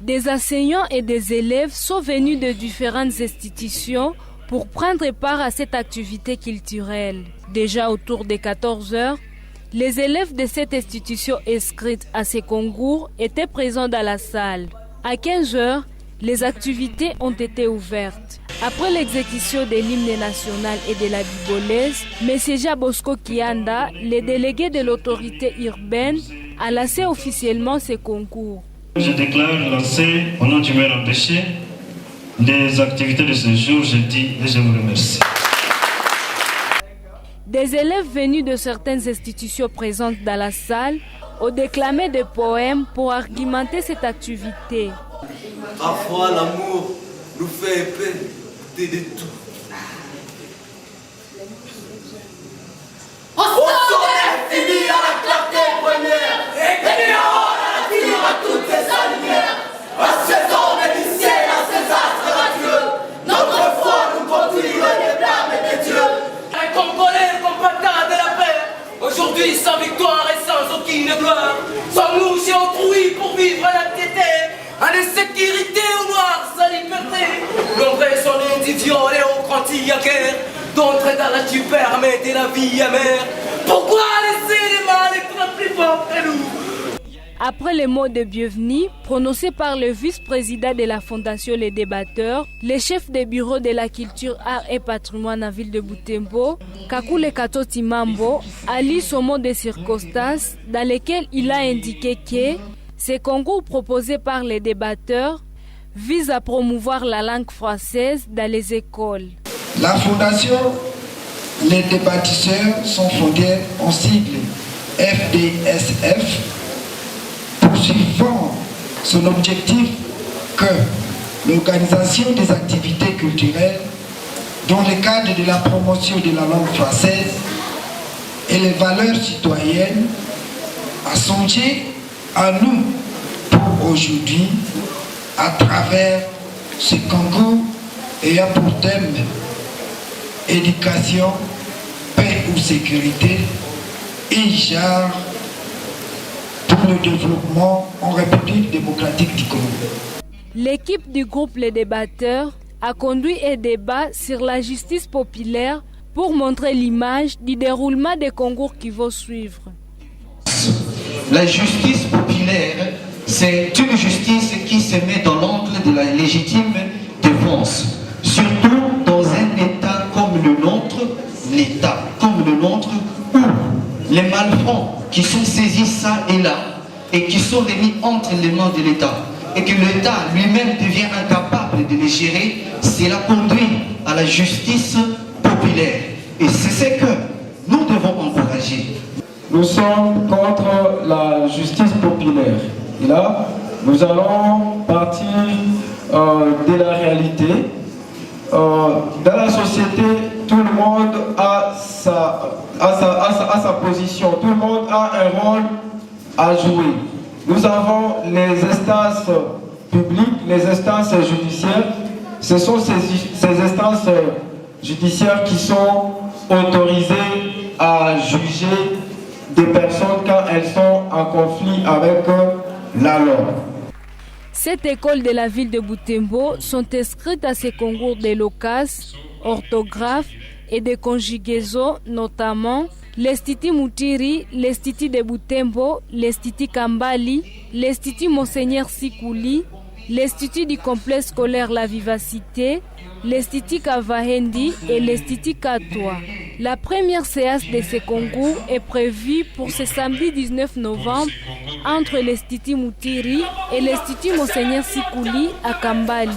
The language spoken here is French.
Des enseignants et des élèves sont venus de différentes institutions pour prendre part à cette activité culturelle. Déjà autour de 14 heures, les élèves de cette institution inscrites à ces concours étaient présents dans la salle. À 15 heures, les activités ont été ouvertes. Après l'exécution de l'hymne national et de la bibolaise, M. Jabosco Kianda, le délégué de l'autorité urbaine, a lancé officiellement ces concours. Je déclare lancer, au nom du maire empêché, les activités de ce jour, je dis et je vous remercie. Des élèves venus de certaines institutions présentes dans la salle ont déclamé des poèmes pour argumenter cette activité. Parfois l'amour nous fait peine de tout. Au soleil fini à la clarté première, et que attire à toutes les lumières. À ces hommes du ciel, à ces astres radieux, notre foi nous conduit les blâmes des dieux. Un Congolais combattant de la paix, aujourd'hui sans victoire et sans aucune gloire. Sommes-nous chez autrui pour vivre la piété, à l'insécurité au noir sans liberté. L'ombre sont les idiots et aux crantilles à guerre, d'entrer dans la stupeur mais de la vie amère. Pourquoi laisser les mal être plus forts que nous? Après les mots de bienvenue prononcés par le vice-président de la Fondation Les Débatteurs, le chef des bureaux de la culture, art et patrimoine à ville de Butembo, Kakule Katoti Mambo, a lu son mot de circonstance dans lequel il a indiqué que ces concours proposés par les débatteurs visent à promouvoir la langue française dans les écoles. La Fondation Les Débattisseurs sont fondés en sigle FDSF, poursuivant son objectif que l'organisation des activités culturelles dans le cadre de la promotion de la langue française et les valeurs citoyennes a songé à nous pour aujourd'hui à travers ce concours ayant pour thème éducation, paix ou sécurité et genre pour le développement en République démocratique du Congo. L'équipe du groupe Les Débatteurs a conduit un débat sur la justice populaire pour montrer l'image du déroulement des concours qui vont suivre. La justice populaire, c'est une justice qui se met dans l'angle de la légitime défense, surtout dans un État comme le nôtre, l'État comme le nôtre, où les malfrats qui sont saisis ça et là et qui sont remis entre les mains de l'État et que l'État lui-même devient incapable de les gérer, cela conduit à la justice populaire. Et c'est ce que nous devons encourager. Nous sommes contre la justice populaire. Et là, nous allons partir de la réalité. Dans la société, tout le monde a sa position, tout le monde a un rôle à jouer. Nous avons les instances publiques, les instances judiciaires. Ce sont ces instances judiciaires qui sont autorisées à juger des personnes quand elles sont en conflit avec la loi. Cette école de la ville de Butembo sont inscrites à ces concours de loquaces, orthographe et de conjugaison, notamment l'Institut Moutiri, l'Institut de Butembo, l'Institut Kambali, l'Institut Monseigneur Sikouli, l'Institut du complexe scolaire La Vivacité, l'Institut Kavahendi et l'Institut Katoa. La première séance de ces concours est prévue pour ce samedi 19 novembre entre l'Institut Moutiri et l'Institut Monseigneur Sikouli à Kambali.